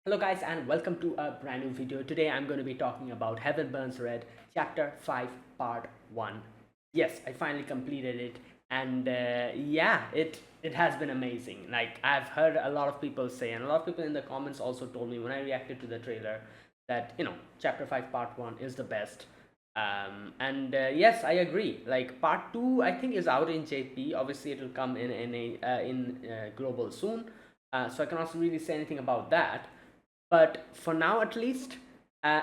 Hello guys and welcome to a brand new video. Today I'm going to be talking about Heaven Burns Red Chapter 5 Part 1. Yes, I finally completed it and yeah, it has been amazing. Like I've heard a lot of people say, and a lot of people in the comments also told me when I reacted to the trailer that Chapter 5 Part 1 is the best. And yes, I agree. Like Part 2 I think is out in JP. Obviously it will come in global soon. So I cannot really say anything about that, but for now at least,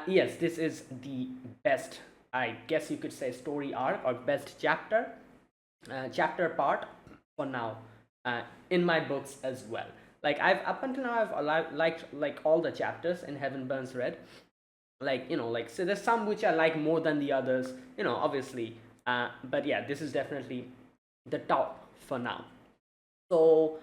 yes, this is the best, I guess you could say, story arc or best chapter part for now, in my books as well. Like I've up until now I've liked like all the chapters in Heaven Burns Red. Like so there's some which I like more than the others, obviously. But yeah, this is definitely the top for now. So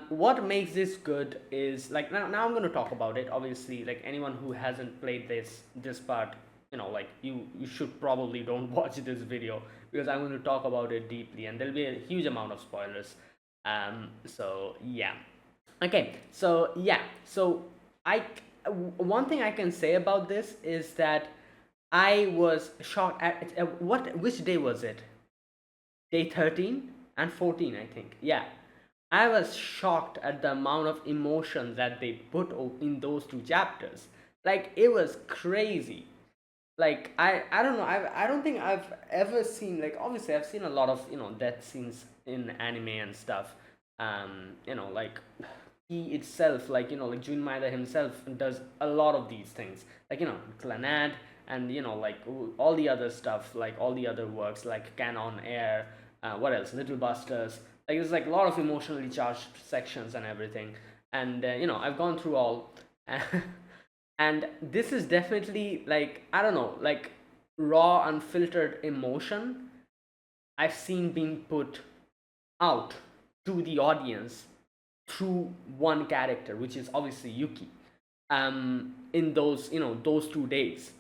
what makes this good is like now I'm going to talk about it. Obviously, like anyone who hasn't played this part, like you should probably don't watch this video because I'm going to talk about it deeply and there'll be a huge amount of spoilers. So yeah. Okay, so yeah, so I one thing I can say about this is that I was shocked at which day was it? Day 13 and 14, I think. Yeah, I was shocked at the amount of emotion that they put in those two chapters. Like it was crazy. Like I don't know. I don't think I've ever seen, like, obviously I've seen a lot of death scenes in anime and stuff. Like he itself, like like Jun Maeda himself does a lot of these things. Like Clanad and like all the other stuff, like all the other works like Canon Air, what else? Little Busters. Like there's like a lot of emotionally charged sections and everything. And I've gone through all. And this is definitely, like, I don't know, like raw unfiltered emotion I've seen being put out to the audience through one character, which is obviously Yuki. In those those 2 days,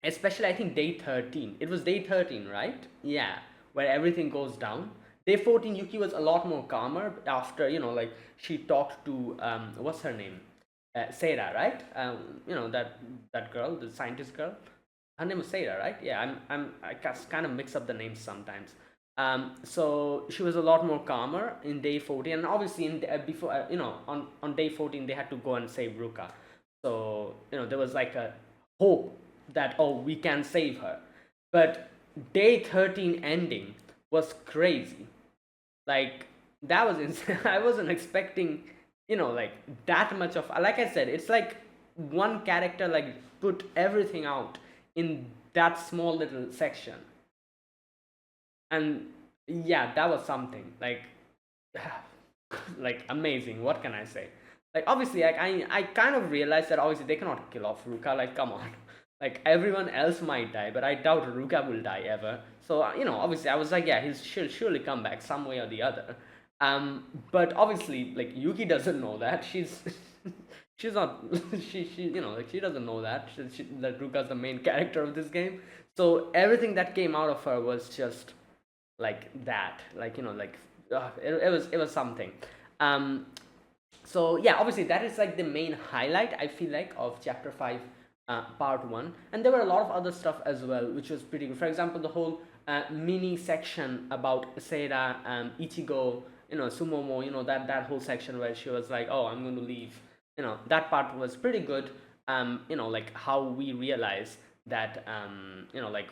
especially I think day 13, it was day 13, right? Yeah, where everything goes down. Day 14, Yuki was a lot more calmer after like she talked to what's her name, Seira, right? That girl, the scientist girl. Her name was Seira, right? Yeah, I kind of mix up the names sometimes. So she was a lot more calmer in day 14, and obviously in before on day 14 they had to go and save Ruka. So there was like a hope that, oh, we can save her. But day 13 ending was crazy. Like that was insane. I wasn't expecting like that much of, like I said, it's like one character like put everything out in that small little section. And yeah, that was something like like amazing. What can I say? Like obviously, like I kind of realized that obviously they cannot kill off Ruka. Like come on, like everyone else might die, but I doubt Ruka will die ever. So obviously I was like, yeah, she'll surely come back some way or the other. But obviously, like Yuki doesn't know that. She's she's not she like she doesn't know that that Ruka's the main character of this game. So everything that came out of her was just like that, like like it was something. um so yeah, obviously that is like the main highlight, I feel like, of chapter 5, part 1. And there were a lot of other stuff as well which was pretty good. For example, the whole mini section about Seira, Ichigo, Sumomo, that whole section where she was like, oh, I'm going to leave, that part was pretty good. Like how we realize that like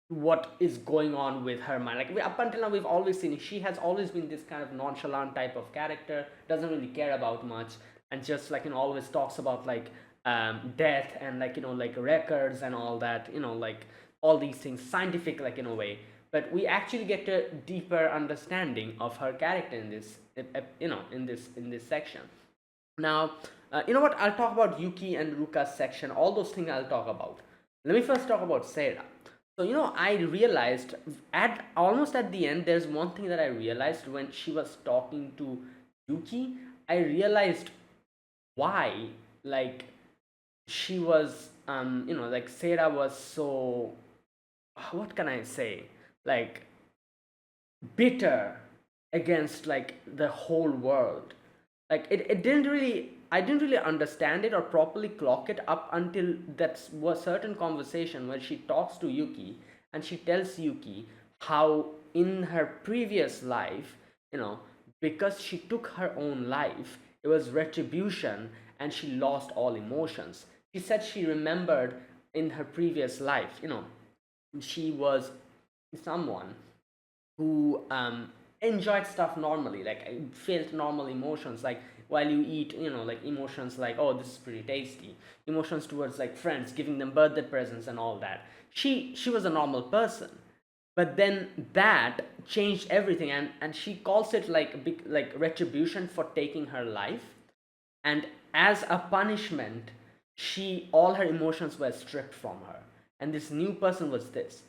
what is going on with her mind. Like up until now we've always seen she has always been this kind of nonchalant type of character, doesn't really care about much, and just like always talks about like death and like like records and all that, like all these things, scientific, like in a way. But we actually get a deeper understanding of her character in this in this section. Now, you know what, I'll talk about Yuki and Ruka's section, all those things I'll talk about. Let me first talk about Sarah. So I realized at almost at the end, there's one thing that I realized when she was talking to Yuki. I realized why, like, she was like Sarah was so, what can I say, like, bitter against like the whole world. Like it didn't really I didn't really understand it or properly clock it up until that was certain conversation where she talks to Yuki and she tells Yuki how in her previous life, you know, because she took her own life, it was retribution and she lost all emotions. She said she remembered in her previous life, she was someone who enjoyed stuff normally, like felt normal emotions, like while you eat, like emotions like, oh, this is pretty tasty, emotions towards like friends, giving them birthday presents and all that. She was a normal person, but then that changed everything, and she calls it like a big like retribution for taking her life, and as a punishment, she all her emotions were stripped from her, and this new person was this.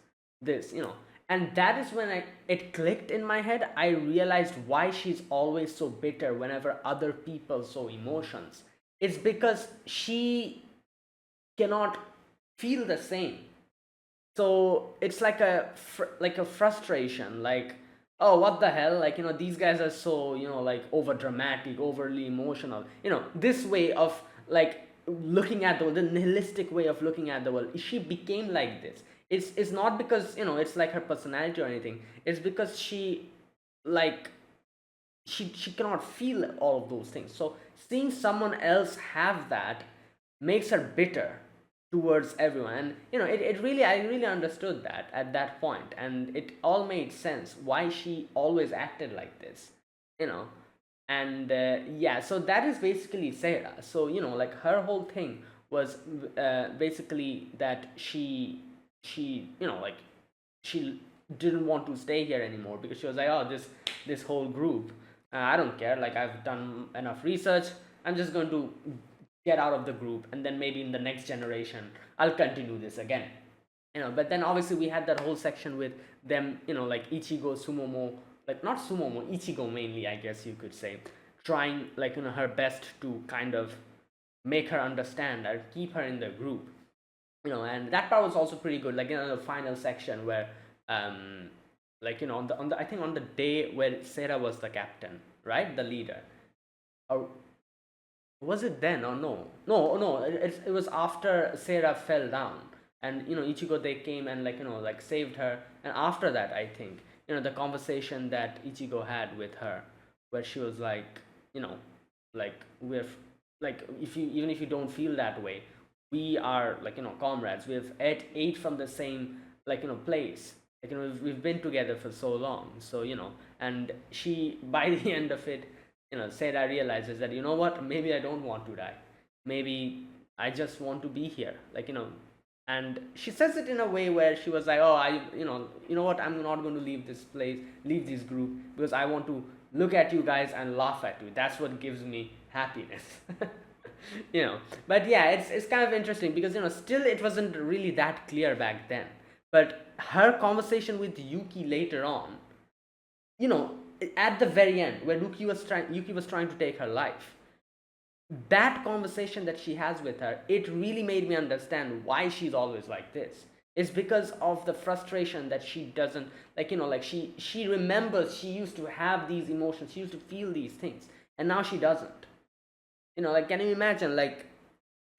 And that is when it clicked in my head. I realized why she's always so bitter whenever other people show emotions. It's because she cannot feel the same. So it's like a frustration, like, oh, what the hell, like, these guys are so, like over dramatic, overly emotional, this way of like looking at the nihilistic way of looking at the world. She became like this. It's not because, it's like her personality or anything. It's because she, like, she cannot feel all of those things. So seeing someone else have that makes her bitter towards everyone. And it really, I really understood that at that point, and it all made sense why she always acted like this. you know and yeah, so that is basically Sarah. So like her whole thing was basically that she like she didn't want to stay here anymore, because she was like, oh, this whole group, I don't care, like I've done enough research, I'm just going to get out of the group, and then maybe in the next generation I'll continue this again. But then obviously we had that whole section with them, like Ichigo, Sumomo, like not Sumomo, Ichigo mainly, I guess you could say, trying like her best to kind of make her understand or keep her in the group. And that part was also pretty good, like the final section where like on the I think on the day where Sarah was the captain, right, the leader, or was it then or no? No, it was after Sarah fell down, and Ichigo, they came and like like saved her, and after that I think the conversation that Ichigo had with her, where she was like, like we're like, if you, even if you don't feel that way, we are like comrades. We've ate from the same like place. Like we've been together for so long. So and she, by the end of it, Sarah realizes that, what, maybe I don't want to die. Maybe I just want to be here. Like and she says it in a way where she was like, oh, I what, I'm not going to leave this place, leave this group, because I want to look at you guys and laugh at you. That's what gives me happiness. But yeah, it's kind of interesting because still it wasn't really that clear back then, but her conversation with Yuki later on, you know at the very end, where Yuki was trying to take her life, that conversation that she has with her, it really made me understand why she's always like this. It's because of the frustration that she doesn't, like like she remembers she used to have these emotions, she used to feel these things, and now she doesn't. Like, can you imagine, like,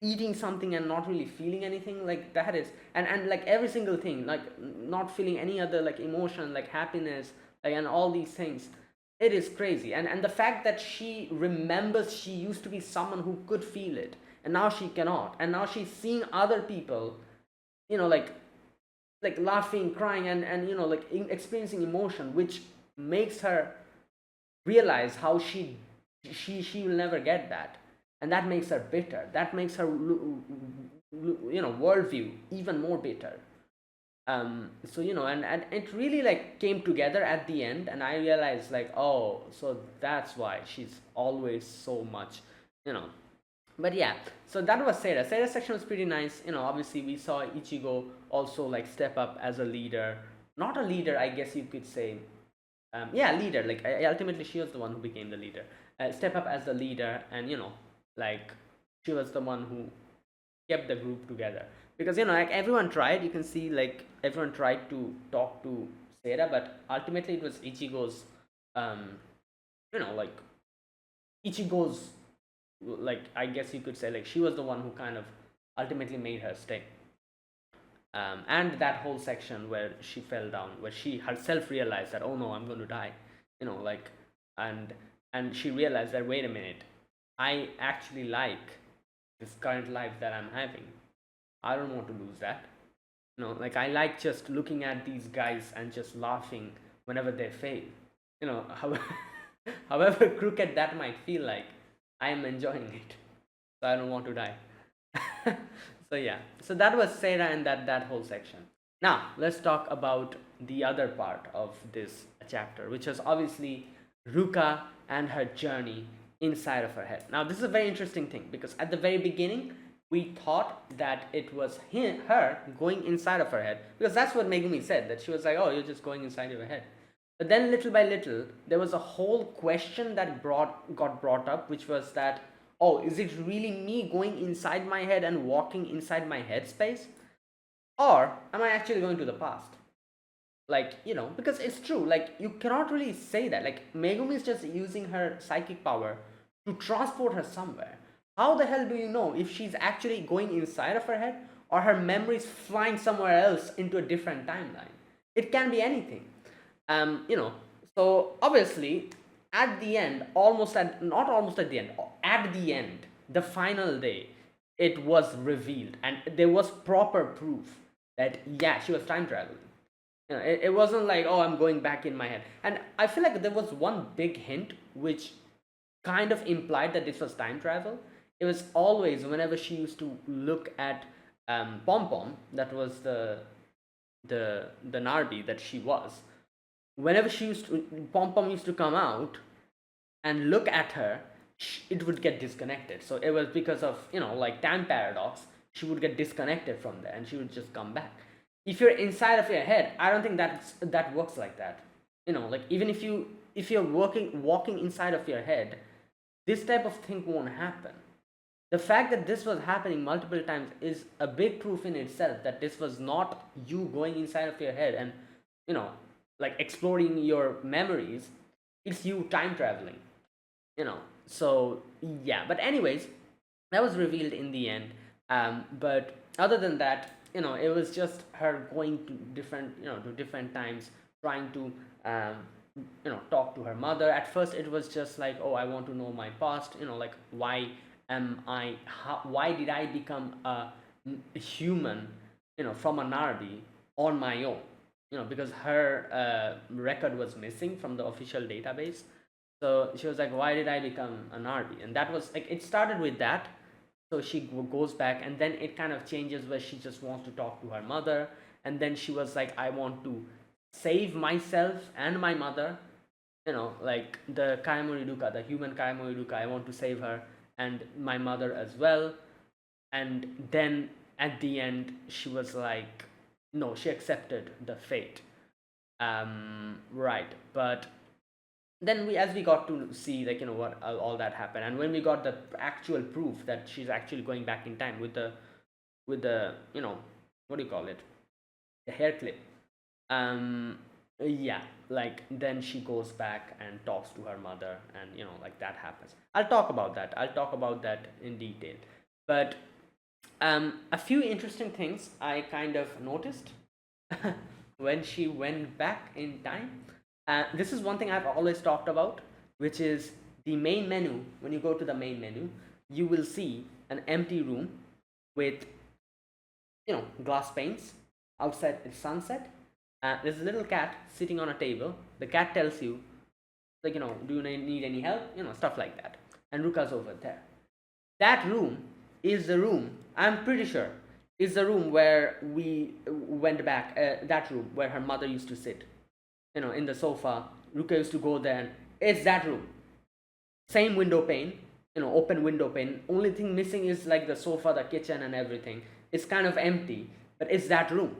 eating something and not really feeling anything? Like, that is, and like every single thing, like not feeling any other like emotion, like happiness, like, and all these things. It is crazy. And the fact that she remembers she used to be someone who could feel it, and now she cannot, and now she's seeing other people, like laughing, crying, and like experiencing emotion, which makes her realize how she will never get that, and that makes her bitter. That makes her worldview even more bitter. So and it really like came together at the end, and I realized, like, oh, so that's why she's always so much, you know but yeah, so that was Sarah's section was pretty nice. Obviously we saw Ichigo also like step up as a leader, not a leader, I guess you could say. Yeah, leader, like ultimately she was the one who became the leader, step up as the leader, and like she was the one who kept the group together, because like everyone tried, you can see, like everyone tried to talk to Sarah, but ultimately it was Ichigo's, like Ichigo's like, I guess you could say, like, she was the one who kind of ultimately made her stay. And that whole section where she fell down, where she herself realized that, oh no, I'm going to die, like, and she realized that, wait a minute, I actually like this current life that I'm having. I don't want to lose that. Like, I like just looking at these guys and just laughing whenever they fail. However, however crooked that might feel like, I am enjoying it. So I don't want to die. So yeah, so that was Sarah and that whole section. Now let's talk about the other part of this chapter, which was obviously Ruka and her journey inside of her head. Now this is a very interesting thing, because at the very beginning we thought that it was her going inside of her head, because that's what Megumi said, that she was like, oh, you're just going inside of your head. But then little by little there was a whole question that got brought up, which was that, oh, is it really me going inside my head and walking inside my headspace? Or am I actually going to the past? Like, because it's true, like, you cannot really say that. Like, Megumi is just using her psychic power to transport her somewhere. How the hell do you know if she's actually going inside of her head, or her memory is flying somewhere else into a different timeline? It can be anything. So obviously, at the end, at the end, the final day, it was revealed, and there was proper proof that, yeah, she was time traveling. It wasn't like, oh, I'm going back in my head. And I feel like there was one big hint which kind of implied that this was time travel. It was always whenever she used to look at Pom Pom, that was the Narby that she was. Whenever Pom Pom used to come out and look at her, it would get disconnected. So it was because of, like, time paradox, she would get disconnected from there and she would just come back. If you're inside of your head, I don't think that works like that. Like, even if you're walking inside of your head, this type of thing won't happen. The fact that this was happening multiple times is a big proof in itself that this was not you going inside of your head and, like, exploring your memories. It's you time traveling. So yeah, but anyways, that was revealed in the end. But other than that, it was just her going to different times, trying to talk to her mother. At first it was just like, oh, I want to know my past, like, why did I become a human, from a Narby on my own, because her record was missing from the official database. So she was like, why did I become a Narby? And that was like, it started with that. So she goes back, and then it kind of changes where she just wants to talk to her mother. And then she was like, I want to save myself and my mother, like the Kaimori Ruka, the human Kaimori Ruka. I want to save her and my mother as well. And then at the end, she was like, no, she accepted the fate. Right. But then as we got to see, like, what all that happened, and when we got the actual proof that she's actually going back in time with the what do you call it, the hair clip, yeah, like, then she goes back and talks to her mother, and like, that happens. I'll talk about that in detail. But a few interesting things I kind of noticed when she went back in time. This is one thing I've always talked about, which is the main menu. When you go to the main menu, you will see an empty room with, glass panes. Outside it's sunset. There's a little cat sitting on a table. The cat tells you, like, do you need any help? Stuff like that. And Ruka's over there. That room is the room, I'm pretty sure, is the room where we went back. That room where her mother used to sit, in the sofa. Ruka used to go there, and it's that room. Same window pane, open window pane. Only thing missing is, like, the sofa, the kitchen, and everything. It's kind of empty, but it's that room.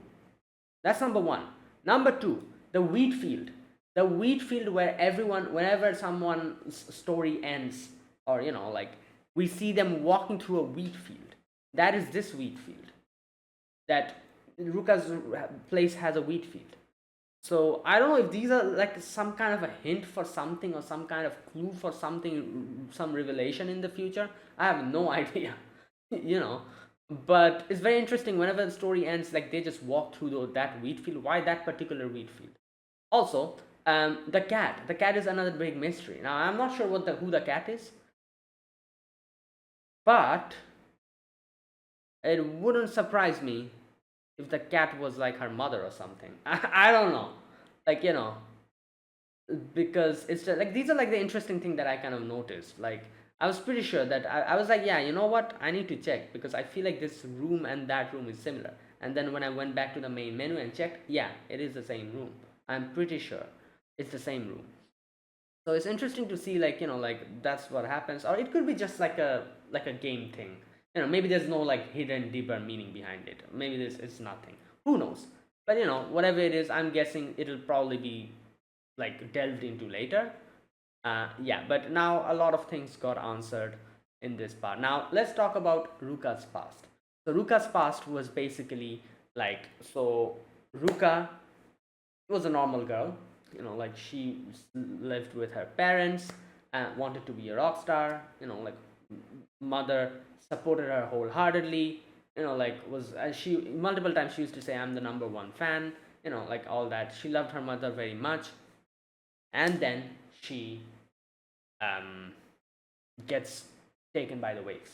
That's number one. Number two, the wheat field. The wheat field where everyone, whenever someone's story ends, or, like, we see them walking through a wheat field. That is this wheat field. That Ruka's place has a wheat field. So I don't know if these are like some kind of a hint for something or some kind of clue for something, some revelation in the future. I have no idea, you know. But it's very interesting whenever the story ends, like they just walk through that wheat field. Why that particular wheat field? Also, the cat. The cat is another big mystery. Now I'm not sure who the cat is, but it wouldn't surprise me if the cat was like her mother or something. I don't know, like because it's just like these are like the interesting thing that I kind of noticed. Like I was pretty sure that I was like, yeah, you know what? I need to check because I feel like this room and that room is similar. And then when I went back to the main menu and checked, yeah, it is the same room. I'm pretty sure it's the same room. So it's interesting to see like like that's what happens, or it could be just like a game thing. Maybe there's no like hidden deeper meaning behind it. Maybe this it's nothing. Who knows? But whatever it is, I'm guessing it'll probably be like delved into later. Yeah, but now a lot of things got answered in this part. Now let's talk about Ruka's past. So Ruka's past was basically like, so Ruka was a normal girl. Like she lived with her parents and wanted to be a rock star. Like mother supported her wholeheartedly. Like was she multiple times she used to say, I'm the number one fan. Like all that. She loved her mother very much, and then she um, gets taken by the waves.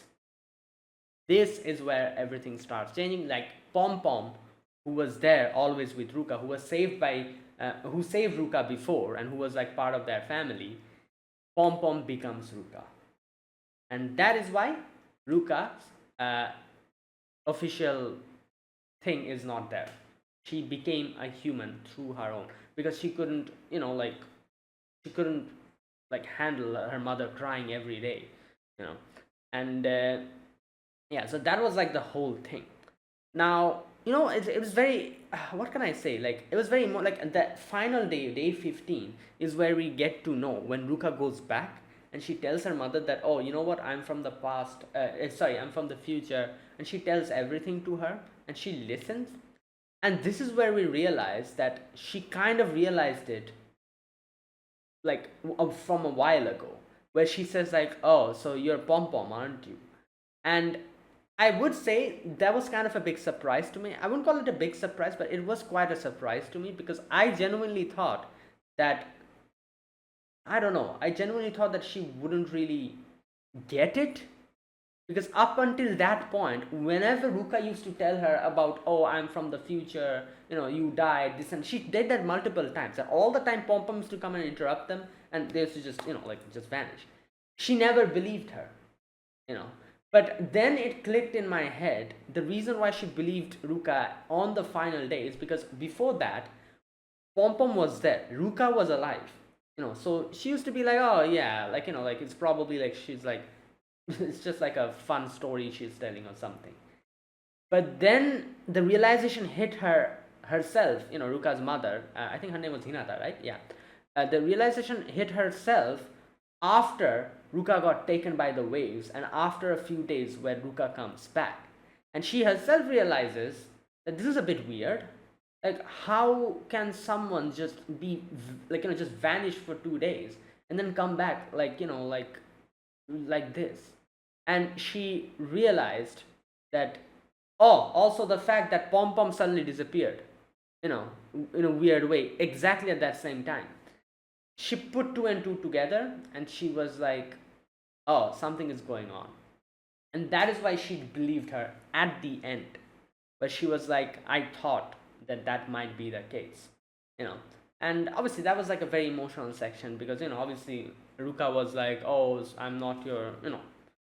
This is where everything starts changing. Like Pom Pom, who was there always with Ruka, who saved Ruka before, and who was like part of their family. Pom Pom becomes Ruka, and that is why Ruka's official thing is not there. She became a human through her own, because she couldn't, she couldn't like handle her mother crying every day, you know, and yeah, so that was like the whole thing. Now it was very what can I say, like it was very more like that final day, day 15, is where we get to know when Ruka goes back and she tells her mother that, oh, you know what, I'm from the past, sorry, I'm from the future, and she tells everything to her and she listens. And this is where we realize that she kind of realized it like from a while ago, where she says like, oh, so you're Pom Pom, aren't you? And I would say that was kind of a big surprise to me. I wouldn't call it a big surprise, but it was quite a surprise to me, because I genuinely thought that, I don't know, I genuinely thought that she wouldn't really get it, because up until that point, whenever Ruka used to tell her about, oh, I'm from the future, you died, this, and she did that multiple times, and all the time Pom Pom used to come and interrupt them, and they used to just, like just vanish. She never believed her, you know. But then it clicked in my head. The reason why she believed Ruka on the final day is because before that, Pom Pom was there. Ruka was alive. So she used to be like, oh yeah, like like it's probably like she's like it's just like a fun story she's telling or something. But then the realization hit her herself, Ruka's mother. I think her name was Hinata, right? Yeah. The realization hit herself after Ruka got taken by the waves, and after a few days where Ruka comes back. And she herself realizes that this is a bit weird. Like, how can someone just be, like, just vanish for 2 days and then come back, like, like this? And she realized that, oh, also the fact that Pom Pom suddenly disappeared, in a weird way, exactly at that same time. She put two and two together and she was like, oh, something is going on. And that is why she believed her at the end. But she was like, I thought that might be the case, you know. And obviously, that was like a very emotional section, because, obviously, Ruka was like, oh, I'm not your,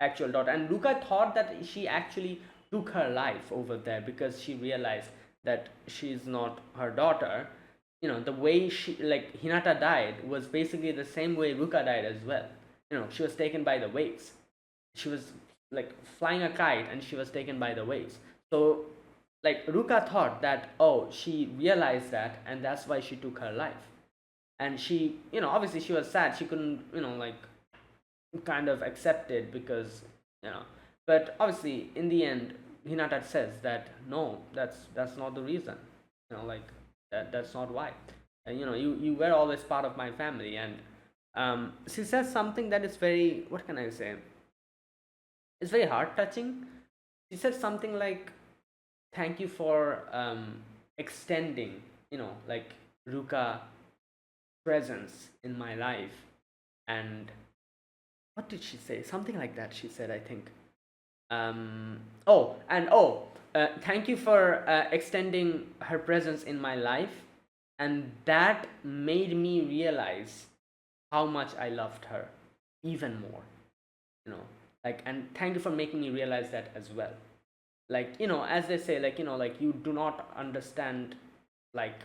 actual daughter. And Ruka thought that she actually took her life over there, because she realized that she's not her daughter. The way she, like, Hinata died was basically the same way Ruka died as well. She was taken by the waves. She was like flying a kite and she was taken by the waves. So like Ruka thought that, oh, she realized that, and that's why she took her life. And she, obviously she was sad. She couldn't, like kind of accept it, because, but obviously in the end, Hinata says that no, that's not the reason. Like that's not why. you were always part of my family. And she says something that is very, what can I say, it's very heart touching. She said something like, thank you for extending, like, Ruka presence in my life. And what did she say? Something like that she said, I think. Thank you for extending her presence in my life, and that made me realize how much I loved her even more. you know like, and thank you for making me realize that as well. Like, as they say, like, like, you do not understand, like,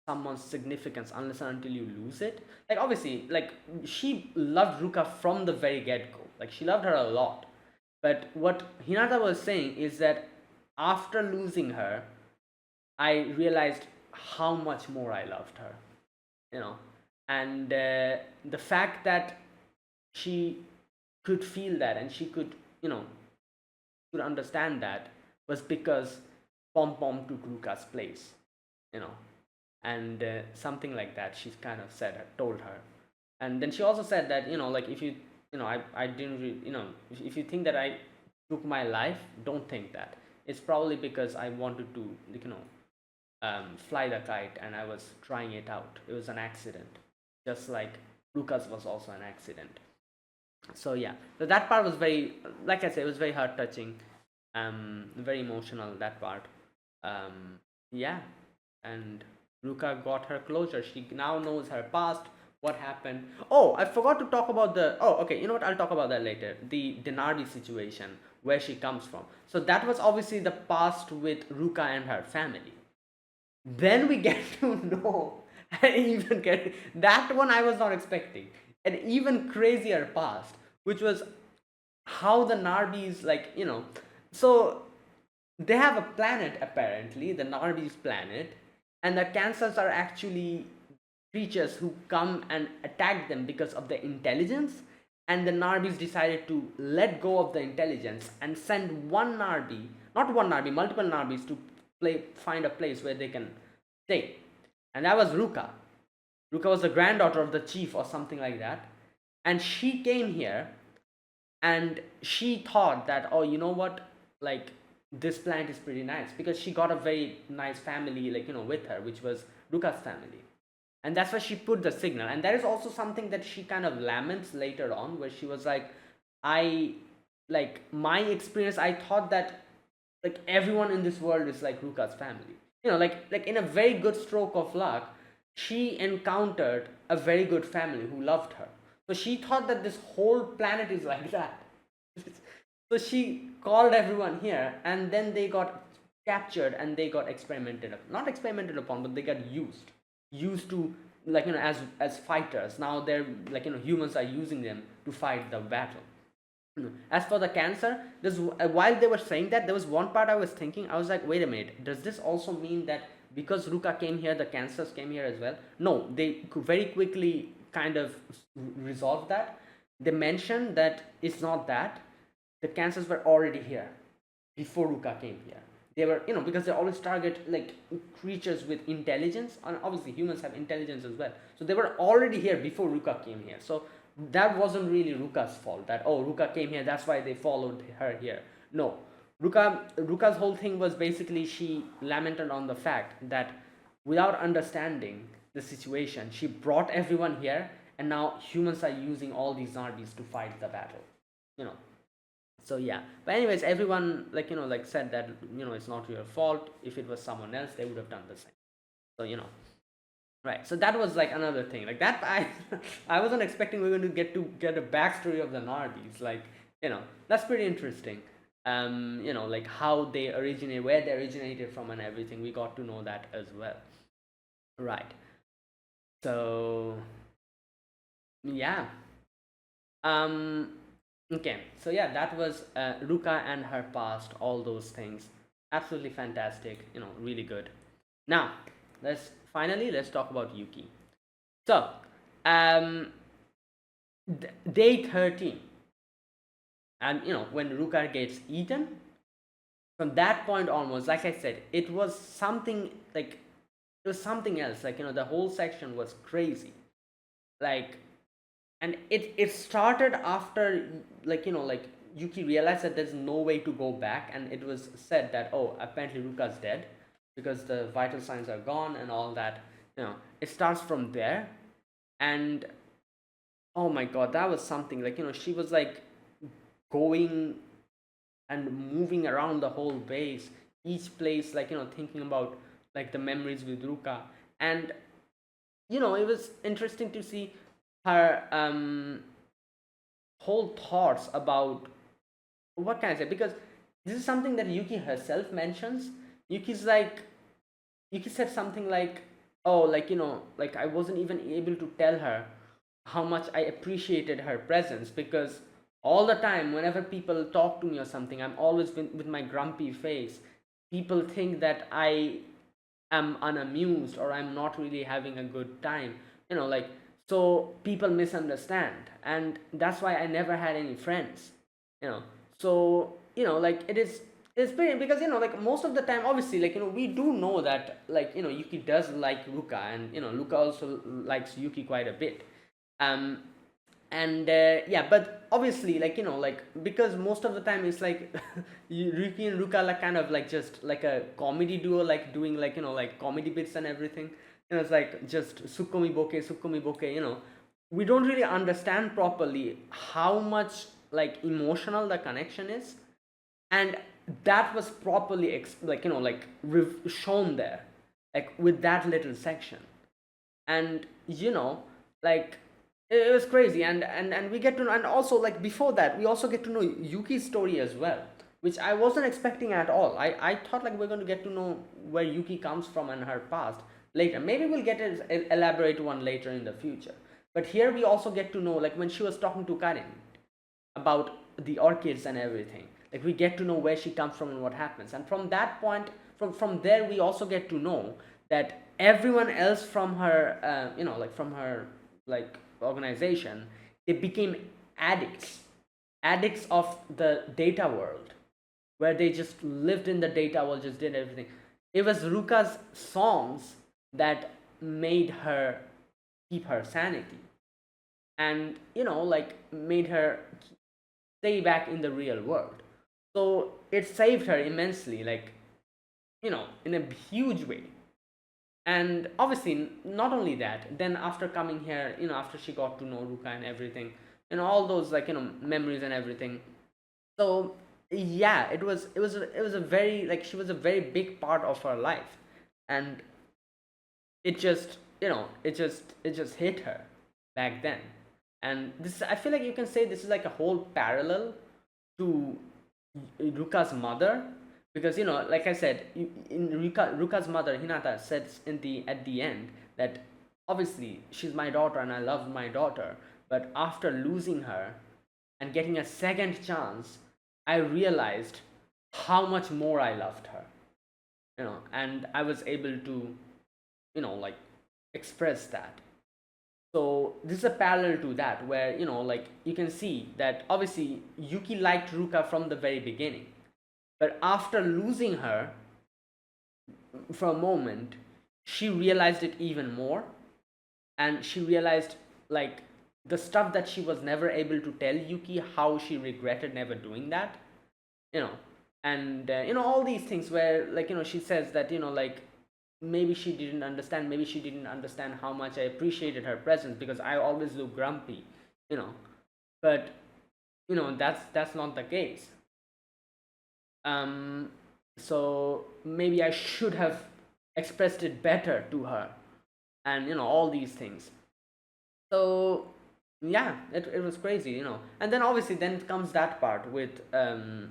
someone's significance unless and until you lose it. Like, obviously, like, she loved Ruka from the very get-go. Like, she loved her a lot. But what Hinata was saying is that after losing her, I realized how much more I loved her. you know and the fact that she could feel that, and she could understand that, was because Pom Pom took Ruka's place. you know and something like that she kind of told her. And then she also said that, like, if you I didn't if you think that I took my life, don't think that. It's probably because I wanted to, fly the kite, and I was trying it out. It was an accident, just like Lucas was also an accident. So yeah, so that part was very, like I said, it was very heart touching, very emotional, that part. Yeah. And Ruka got her closure. She now knows her past, what happened. Oh, I forgot to talk about the. Oh, okay. You know what? I'll talk about that later. The Narby situation, where she comes from. So that was obviously the past with Ruka and her family. Then we get to know, and even get that one I was not expecting. An even crazier past, which was how the Narbys, like, so they have a planet, apparently, the Narby's planet, and the cancers are actually creatures who come and attack them because of their intelligence. And the Narbys decided to let go of the intelligence and send one Narby, not one Narby, multiple Narbys, to find a place where they can stay. And that was Ruka. Ruka was the granddaughter of the chief or something like that. And she came here, and she thought that, oh, you know what, like, this planet is pretty nice, because she got a very nice family, like, with her, which was Ruka's family. And that's why she put the signal. And that is also something that she kind of laments later on, where she was like, like, my experience, I thought that, like, everyone in this world is like Ruka's family. Like, in a very good stroke of luck, she encountered a very good family who loved her. So she thought that this whole planet is like that. So she called everyone here, and then they got captured, and they got not experimented upon, but they got used to, like, as fighters. Now they're like, humans are using them to fight the battle. As for the cancer, while they were saying that, there was one part I was thinking. I was like, wait a minute, does this also mean that because Ruka came here, the cancers came here as well? No, they very quickly kind of resolved that. They mentioned that it's not that. The cancers were already here before Ruka came here. They were, because they always target, like, creatures with intelligence, and obviously humans have intelligence as well. So they were already here before Ruka came here. So that wasn't really Ruka's fault, that, oh, Ruka came here, that's why they followed her here. No. Ruka's whole thing was basically, she lamented on the fact that without understanding the situation, she brought everyone here, and now humans are using all these Narbys to fight the battle. you know so yeah, but anyways, everyone, like, like, said that, it's not your fault. If it was someone else, they would have done the same. So, right. So that was like another thing, like that. I wasn't expecting we are going to get a backstory of the Narbys. Like, that's pretty interesting. Like, how they originate, where they originated from, and everything. We got to know that as well. Right. So yeah. Okay, so yeah, that was Ruka and her past, all those things. Absolutely fantastic, really good. Now, let's talk about Yuki. So, day 13, and when Ruka gets eaten, from that point onwards, like I said, it was something like it was something else. Like, the whole section was crazy. Like, and it started after, like Yuki realized that there's no way to go back, and it was said that, oh, apparently Ruka's dead because the vital signs are gone and all that. It starts from there. And oh my god, that was something. Like, she was like going and moving around the whole base, each place, like, thinking about like the memories with Ruka. And it was interesting to see her whole thoughts about, what can I say, because this is something that Yuki herself mentions. Yuki's like, Yuki said something like, oh, like, like I wasn't even able to tell her how much I appreciated her presence, because all the time whenever people talk to me or something, I'm always with my grumpy face. People think that I am unamused or I'm not really having a good time, like, so people misunderstand, and that's why I never had any friends, you know so like, it's pretty, because like most of the time, obviously, like, we do know that, like, Yuki does like Ruka, and Ruka also likes Yuki quite a bit. um and yeah, but obviously, like, like, because most of the time it's like Yuki and Ruka, like, kind of like just like a comedy duo, like doing, like, like comedy bits and everything. It's like just Sukkomi Boke. We don't really understand properly how much, like, emotional the connection is, and that was properly like, like shown there, like with that little section. And like, it was crazy. And we get to know, and also, like, before that, we also get to know Yuki's story as well, which I wasn't expecting at all. I thought, like, we're going to get to know where Yuki comes from and her past later. Maybe we'll get an elaborate one later in the future. But here we also get to know, like, when she was talking to Karin about the orchids and everything, like, we get to know where she comes from and what happens. And from that point, from there, we also get to know that everyone else from her, like, from her, like, organization, they became addicts, addicts of the data world, where they just lived in the data world, just did everything. It was Ruka's songs that made her keep her sanity, and like, made her stay back in the real world. So it saved her immensely, like, in a huge way. And obviously, not only that, then after coming here, after she got to know Ruka and everything, all those, like, memories and everything. So yeah, it was a very, like, she was a very big part of her life. And it just, it just hit her back then. And this, I feel like you can say, this is like a whole parallel to Ruka's mother, because, like I said, in Ruka's mother, Hinata, says at the end that, obviously, she's my daughter and I love my daughter, but after losing her and getting a second chance, I realized how much more I loved her, and I was able to, like, express that. So this is a parallel to that, where, like, you can see that, obviously, Yuki liked Ruka from the very beginning, but after losing her for a moment, she realized it even more. And she realized, like, the stuff that she was never able to tell Yuki, how she regretted never doing that, you know and all these things, where, like, she says that, like, maybe she didn't understand how much I appreciated her presence, because I always look grumpy, you know but that's not the case. um so maybe I should have expressed it better to her, and all these things. So yeah, it was crazy, and then, obviously, then comes that part with,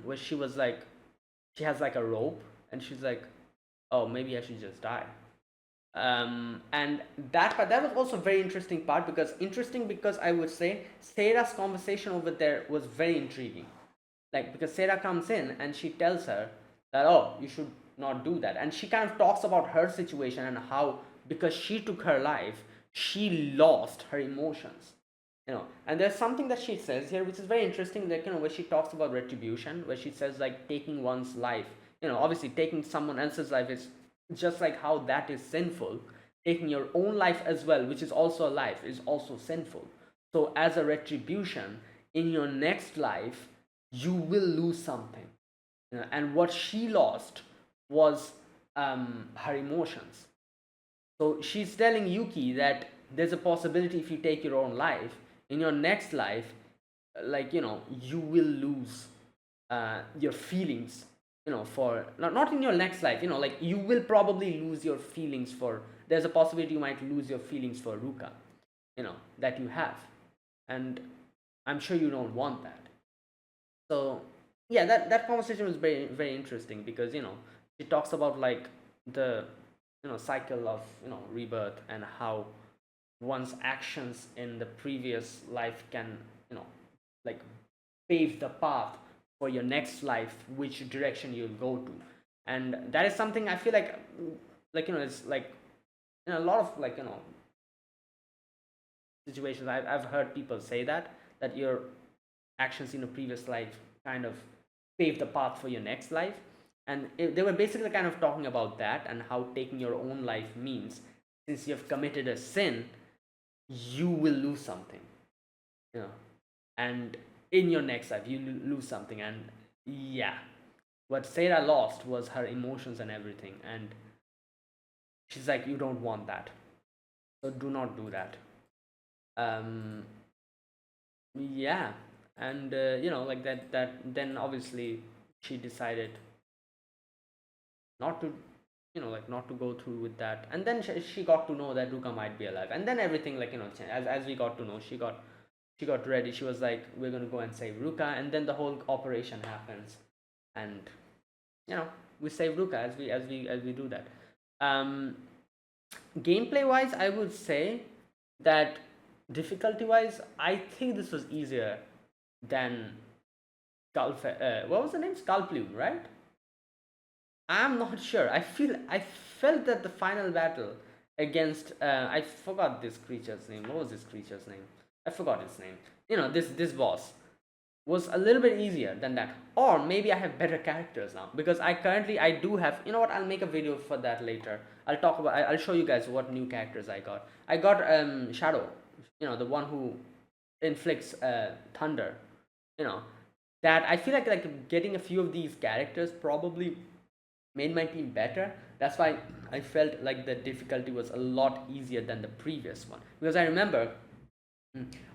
where she was like, she has like a rope, and she's like, oh, maybe I should just die. And that part, that was also a very interesting part, because I would say Sarah's conversation over there was very intriguing. Like, because Sarah comes in and she tells her that, oh, you should not do that, and she kind of talks about her situation, and how, because she took her life, she lost her emotions. And there's something that she says here which is very interesting, like, where she talks about retribution, where she says, like, taking one's life, obviously taking someone else's life is just like how that is sinful, taking your own life as well, which is also a life, is also sinful. So as a retribution, in your next life you will lose something. And what she lost was her emotions. So she's telling Yuki that there's a possibility, if you take your own life, in your next life, like, you will lose your feelings, for not in your next life, like you will probably lose your feelings for, there's a possibility you might lose your feelings for Ruka, that you have. And I'm sure you don't want that. So yeah, that conversation was very very interesting, because she talks about like the cycle of rebirth, and how one's actions in the previous life can like pave the path for your next life, which direction you'll go to. And that is something I feel like it's like in a lot of like situations, I've heard people say that your actions in a previous life kind of pave the path for your next life. And they were basically kind of talking about that, and how taking your own life means, since you have committed a sin, you will lose something, you know and in your next life you lose something. And yeah, what Sarah lost was her emotions and everything, and she's like, you don't want that, so do not do that. um yeah. And like that then obviously she decided not to, like not to go through with that. And then she got to know that Ruka might be alive, and then everything, like changed. As we got to know, she got ready. She was like, we're going to go and save Ruka, and then the whole operation happens. And we save Ruka as we do that. um Gameplay wise, I would say that difficulty wise, I think this was easier than what was the name, Skullplume, right? I'm not sure. I felt that the final battle against I forgot this creature's name. What was this creature's name? I forgot its name. This boss was a little bit easier than that. Or maybe I have better characters now, because I do have, what, I'll make a video for that later. I'll show you guys what new characters I got. I got Shadow, the one who inflicts thunder. You know that I feel like getting a few of these characters probably made my team better. That's why I felt like the difficulty was a lot easier than the previous one, because I remember.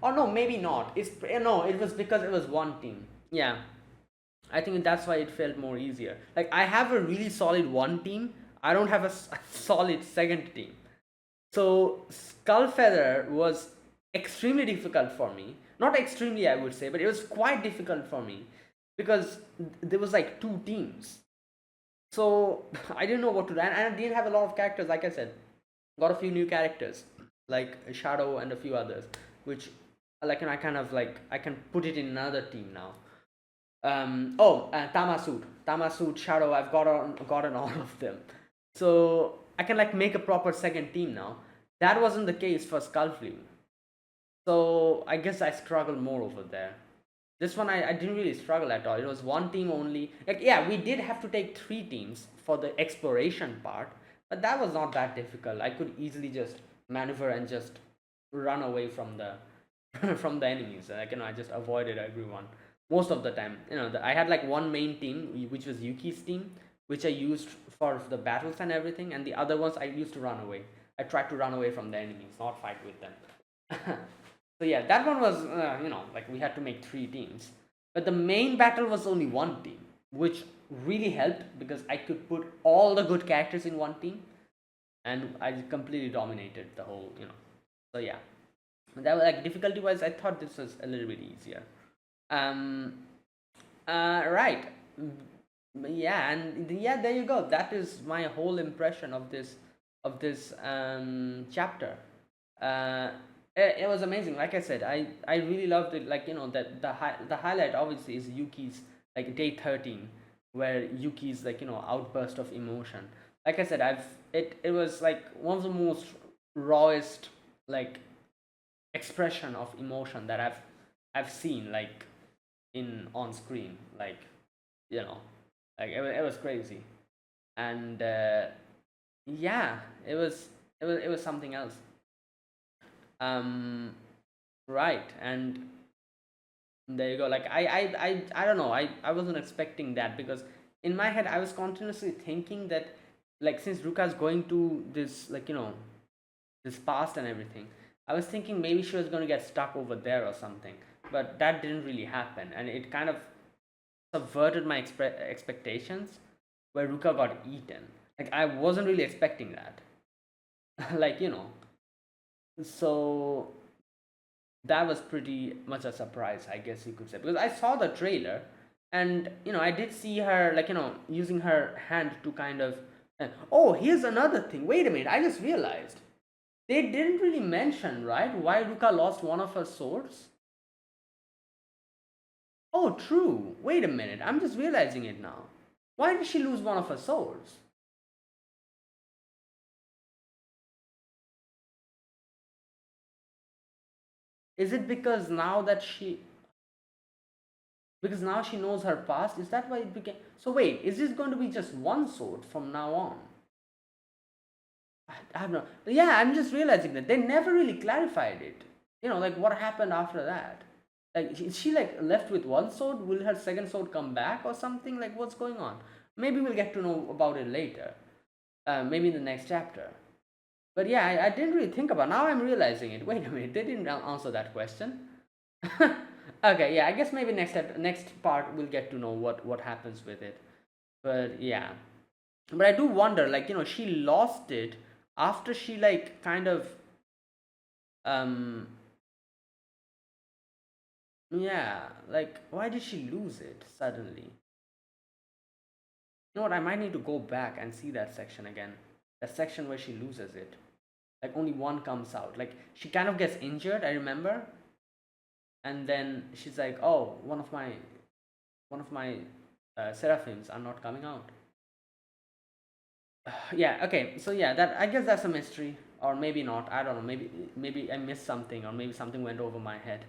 Or no, maybe not. No, it was because it was one team. Yeah, I think that's why it felt more easier. Like, I have a really solid one team. I don't have a solid second team. So Skullfeather was extremely difficult for me. Not extremely, I would say, but it was quite difficult for me, because there was like two teams. So I didn't know what to do, and I didn't have a lot of characters. Like I said, got a few new characters like Shadow and a few others, which like, I kind of like, I can put it in another team now. Tamasud, Shadow. I've gotten all of them, so I can like make a proper second team now. That wasn't the case for Skullflume, so I guess I struggled more over there. This one I didn't really struggle at all. It was one team only. Like, yeah, we did have to take three teams for the exploration part, but that was not that difficult. I could easily just maneuver and just run away from the from the enemies. Like, I just avoided everyone most of the time. I had like one main team, which was Yuki's team, which I used for the battles and everything, and the other ones I used to run away. I tried to run away from the enemies, not fight with them. So yeah, that one was, like, we had to make three teams, but the main battle was only one team, which really helped, because I could put all the good characters in one team, and I completely dominated the whole. So yeah, that was like, difficulty wise, I thought this was a little bit easier. Um, right. Yeah, and yeah, there you go. That is my whole impression of this chapter. uh it was amazing. Like I said, I really loved it. Like, that the highlight obviously is Yuki's, like, day 13, where Yuki's, like, outburst of emotion. Like I said, it was like one of the most rawest, like, expression of emotion that I've seen, like, in on screen. Like, you know like, it was crazy. And yeah, it was something else. um right. And there you go. Like I don't know, I wasn't expecting that, because in my head I was continuously thinking that, like, since Ruka's going to this, like, this past and everything, I was thinking maybe she was going to get stuck over there or something. But that didn't really happen, and it kind of subverted my expectations, where Ruka got eaten. Like, I wasn't really expecting that. Like, so that was pretty much a surprise, I guess you could say, because I saw the trailer, and I did see her, like, using her hand to kind of. Oh, here's another thing. Wait a minute, I just realized they didn't really mention, right, why Ruka lost one of her swords. Oh, true. Wait a minute, I'm just realizing it now. Why did she lose one of her swords? Is it because now she knows her past? Is that why it became? So wait, is this going to be just one sword from now on? I have no. Yeah, I'm just realizing that they never really clarified it. Like, what happened after that? Like, is she, like, left with one sword? Will her second sword come back or something? Like, what's going on? Maybe we'll get to know about it later. Maybe in the next chapter. But yeah, I didn't really think about. Now I'm realizing it. Wait a minute, they didn't answer that question. Okay, yeah, I guess maybe next part we'll get to know what happens with it. But yeah, but I do wonder, like, she lost it after she, like, kind of, um yeah, like, why did she lose it suddenly? You know what, I might need to go back and see that section again. That section where she loses it, like, only one comes out. Like, she kind of gets injured, I remember, and then she's like, oh, one of my seraphims are not coming out. Yeah, okay, so yeah, that, I guess that's a mystery, or maybe not, I don't know, maybe I missed something, or maybe something went over my head.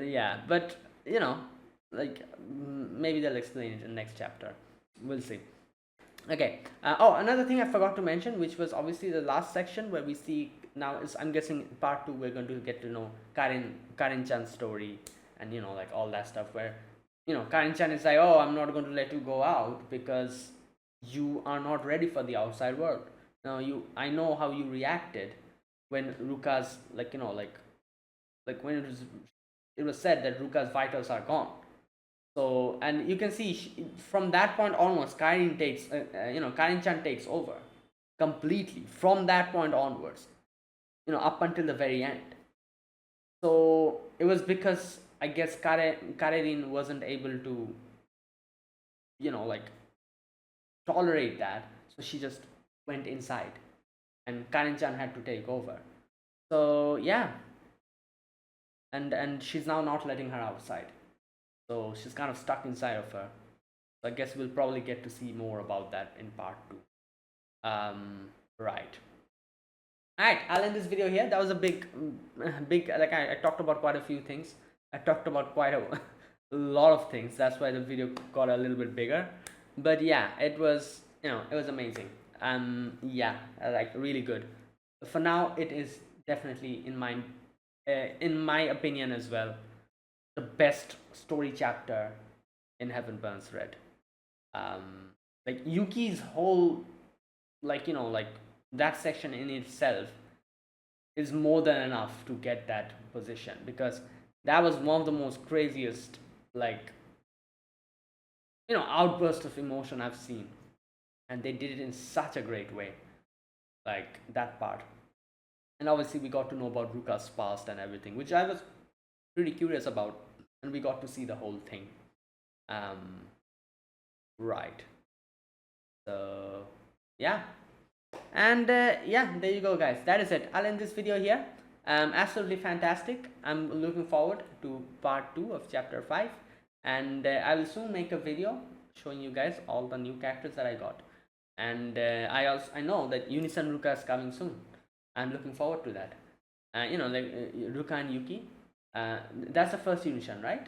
Yeah, but, like, maybe they'll explain it in the next chapter. We'll see. Okay. Oh, another thing I forgot to mention, which was obviously the last section, where we see now is, I'm guessing, part two, we're going to get to know Karin Chan's story, and, like, all that stuff, where, Karin Chan is like, oh, I'm not going to let you go out because you are not ready for the outside world. Now, I know how you reacted when Ruka's, like, like when it was said that Ruka's vitals are gone. So, and you can see, from that point onwards, Karin Chan takes over completely from that point onwards, up until the very end. So it was because, I guess, Karerin wasn't able to, like, tolerate that, so she just went inside, and Karin Chan had to take over. So yeah, and she's now not letting her outside, so she's kind of stuck inside of her. So I guess we'll probably get to see more about that in part two. Right. All right, I'll end this video here. That was a big. Like, I talked about quite a few things. I talked about quite a, a lot of things. That's why the video got a little bit bigger. But yeah, it was amazing. Yeah, like, really good. For now, it is definitely in my opinion as well, the best story chapter in Heaven Burns Red. Like, Yuki's whole, like, like, that section in itself is more than enough to get that position, because that was one of the most craziest, like, outburst of emotion I've seen, and they did it in such a great way, like, that part. And obviously we got to know about Ruka's past and everything, which I was pretty curious about, and we got to see the whole thing. um right. So yeah, and yeah, there you go, guys. That is it. I'll end this video here. Absolutely fantastic. I'm looking forward to part 2 of chapter 5, and I will soon make a video showing you guys all the new characters that I got. And I know that Unison Ruka is coming soon. I'm looking forward to that. Like, Ruka and Yuki. That's the first Unison, right?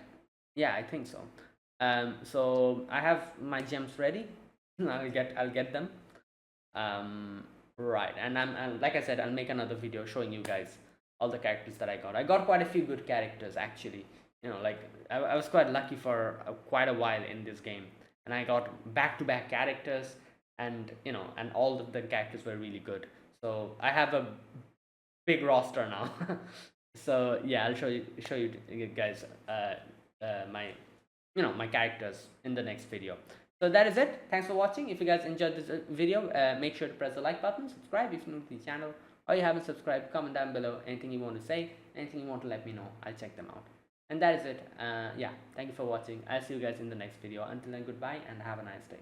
Yeah, I think so. So I have my gems ready. I'll get them. Right, and like I said, I'll make another video showing you guys all the characters that I got. I got quite a few good characters actually. Like I was quite lucky for quite a while in this game, and I got back-to-back characters, and and all of the characters were really good. So I have a big roster now. So yeah, I'll show you guys my my characters in the next video. So that is it. Thanks for watching. If you guys enjoyed this video, make sure to press the like button, subscribe if you're new to the channel, or you haven't subscribed. Comment down below anything you want to say, anything you want to let me know. I'll check them out. And that is it. Yeah, thank you for watching. I'll see you guys in the next video. Until then, goodbye and have a nice day.